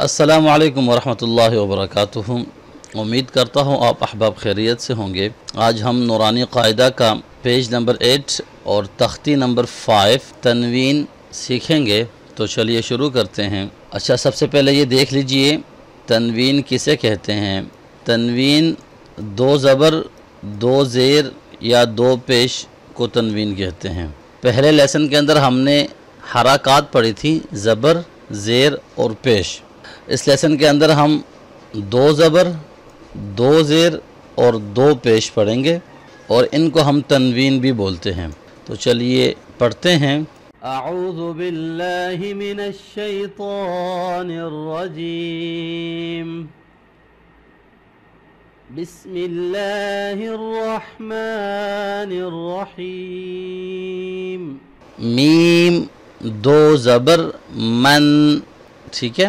السلام علیکم ورحمۃ اللہ وبرکاتہ۔ امید کرتا ہوں آپ احباب خیریت سے ہوں گے۔ آج ہم نورانی قاعدہ کا پیج نمبر 8 اور تختی نمبر 5 تنوین سیکھیں گے، تو چلیے شروع کرتے ہیں۔ اچھا، سب سے پہلے یہ دیکھ لیجئے تنوین کسے کہتے ہیں۔ تنوین دو زبر، دو زیر یا دو پیش کو تنوین کہتے ہیں۔ پہلے لیسن کے اندر ہم نے حرکات پڑھی تھی، زبر، زیر اور پیش۔ اس لیسن کے اندر ہم دو زبر، دو زیر اور دو پیش پڑھیں گے، اور ان کو ہم تنوین بھی بولتے ہیں۔ تو چلیے پڑھتے ہیں۔ اعوذ باللہ من الشیطان الرجیم، بسم اللہ الرحمن الرحیم۔ میم دو زبر من، ٹھیک ہے،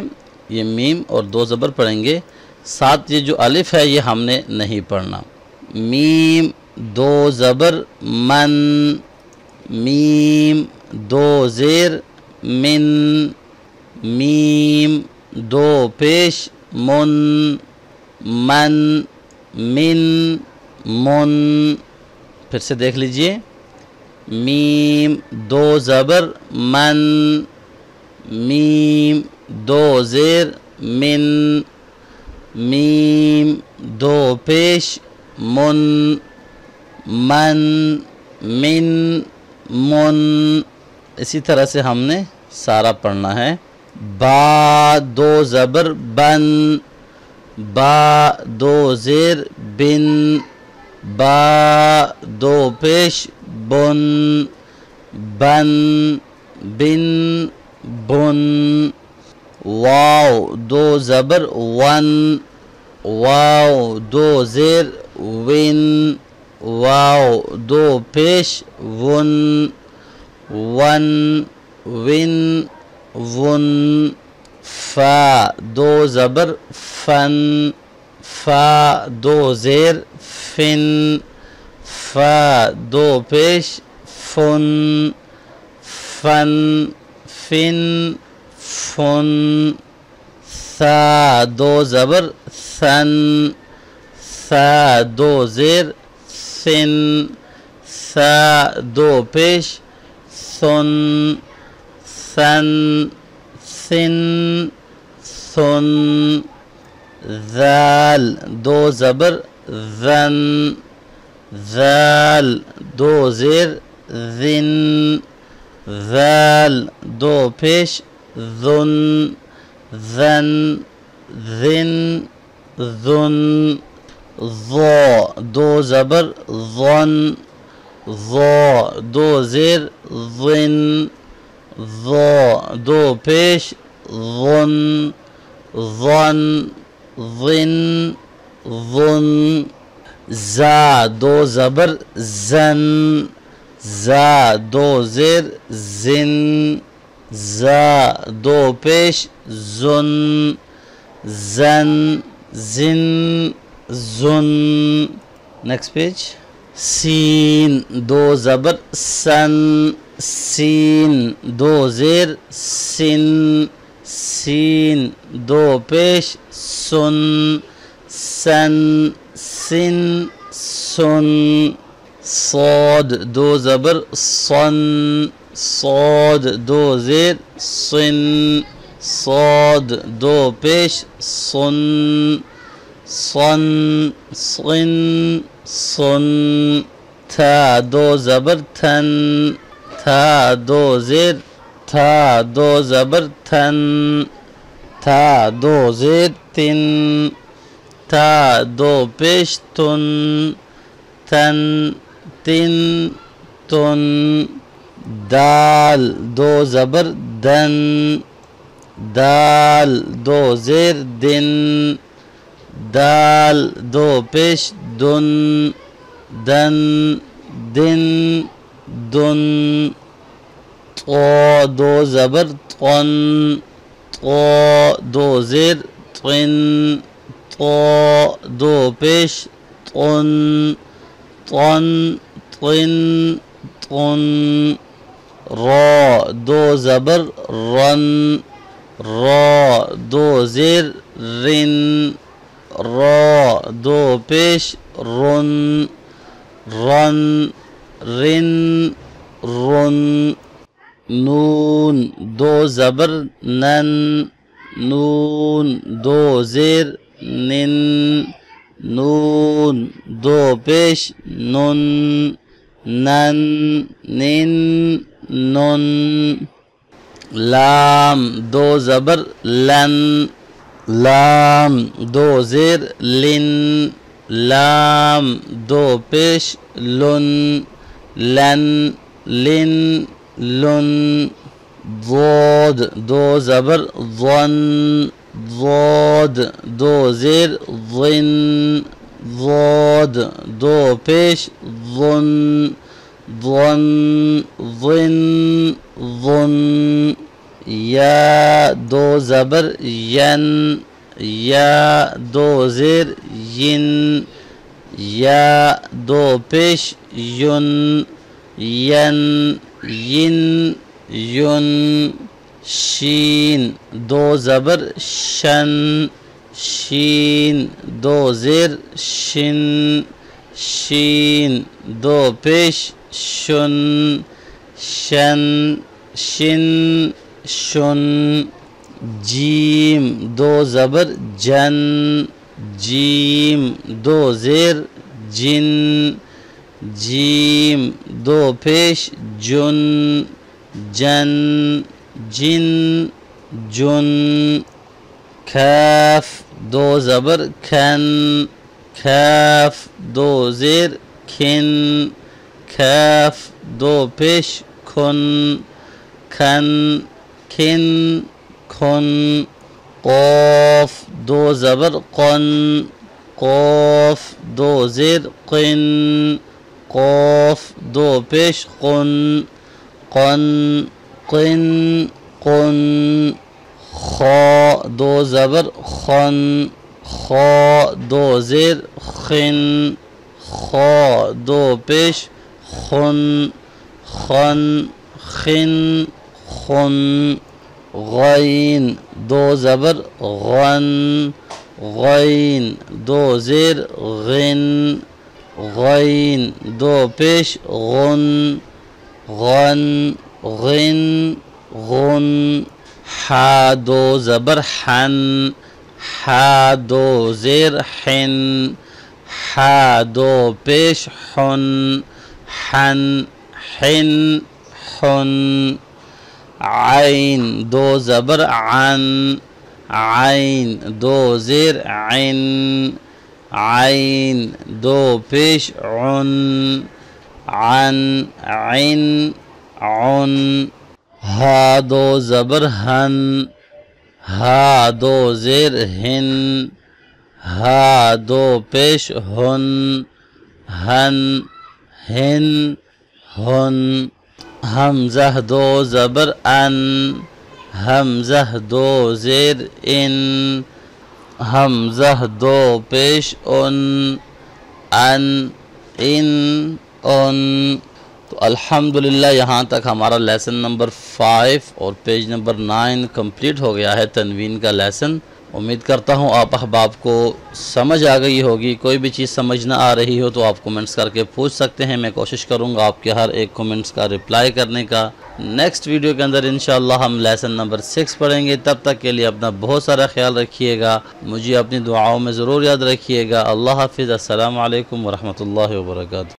یہ میم اور دو زبر پڑھیں گے، ساتھ یہ جو الف ہے یہ ہم نے نہیں پڑھنا۔ میم دو زبر من، میم دو زیر من، میم دو پیش من، من من من۔ پھر سے دیکھ لیجئے، میم دو زبر من، میم دو زیر من، میم دو پیش من، من من من۔ اسی طرح سے ہم نے سارا پڑھنا ہے۔ با دو زبر بن، با دو زیر بن، با دو پیش بن، بن بن بن۔ واو دو زبر ون، واو دو زیر ون، واو دو پیش ون، ون ون ون۔ فا دو زبر فن، فا دو زیر فن، فا دو پیش فن، فن فن فن۔ ثا دو زبر ثن، ثا دو زیر ثن، ثا دو پیش ثن، ثن ثن ثن۔ ذال دو زبر ذن، ذال دو زیر ذن، ذال دو پیش ذن، ذن ذن ذن۔ ظا دو زبر ظن، ظا دو زیر ظن، ظا دو پیش ظن، ظن ظن ظن۔ زا دو زبر زن، زا دو زیر زن، زا دو پیش زن، زن زن زن۔ Next page. سین دو زبر سن، سین دو زیر سن، سین دو پیش سن، سن سن سن۔ صاد دو زبر صن، صاد دو زیر صن، صاد دو پیش صن، صن صن صن۔ تھا دو زبر تھن، تھا دو زیر تھا دو زبر تھن، تھا دو زیر تن، تھا دو پیش تن، تن تن تن۔ دال دو زبر دن، دال دو زیر دن، دال دو پیش دن، دن دن دن۔ طا دو زبر طن، طا دو زیر طن، طا دو پیش طن، طن طن طن۔ را دو زبر رن، را دو زیر رن، را دو پیش رن، رن رن رن. نون دو زبر نن، نون دو زیر نن، نون دو پیش نن، نن نن نن. لام دو زبر لن، لام دو زیر لن، لام دو پیش لن، لن لن لن. ضاد دو زبر ظن، ضاد دو زیر ظن، ضاد دو پیش ظن، ظن ظن ظن. یا دو زبر ین، یا دو زیر ین، یا دو پیش یون، ین ین یون. شین دو زبر شن، شین دو زیر شن، شین دو پیش شن، شن شن شن. جیم دو زبر جن، جیم دو زیر جن، جیم دو پیش جن، جن جن جن. کاف دو زبر کن، کاف دو زیر کن، کاف دو پیش کن، کن کن کن. قاف دو زبر قن، قاف دو زیر قن، قاف دو پیش قن، قن قن قن. خا دو زبر خن، خا دو زیر خن، خا دو پیش خن، خن خن خن. غین دو زبر غن، غین دو زیر غن، غین دو پیش غن، غن غن غن. حا دو زبر حن، حا دو زیر حن، حا دو پیش حن، حن حن حن. عین دو زبر عن، عین دو زیر عن، عین دو پیش عن، عن عن عن. ہا دو زبر ہن، ہا دو زیر ہن، ہا دو پیش ہن، ہن ہن ہن. حمزہ دو زبر ان، حمزہ دو زیر ان، حمزہ دو پیش ان، ان ان ان. تو الحمدللہ یہاں تک ہمارا لیسن نمبر 5 اور پیج نمبر 9 کمپلیٹ ہو گیا ہے، تنوین کا لیسن. امید کرتا ہوں آپ احباب کو سمجھ آ گئی ہوگی. کوئی بھی چیز سمجھ نہ آ رہی ہو تو آپ کومنٹس کر کے پوچھ سکتے ہیں. میں کوشش کروں گا آپ کے ہر ایک کومنٹس کا رپلائی کرنے کا. نیکسٹ ویڈیو کے اندر انشاءاللہ ہم لیسن نمبر 6 پڑھیں گے. تب تک کے لیے اپنا بہت سارا خیال رکھیے گا. مجھے اپنی دعاؤں میں ضرور یاد رکھیے گا. اللہ حافظ. السلام علیکم ورحمۃ اللہ وبرکاتہ.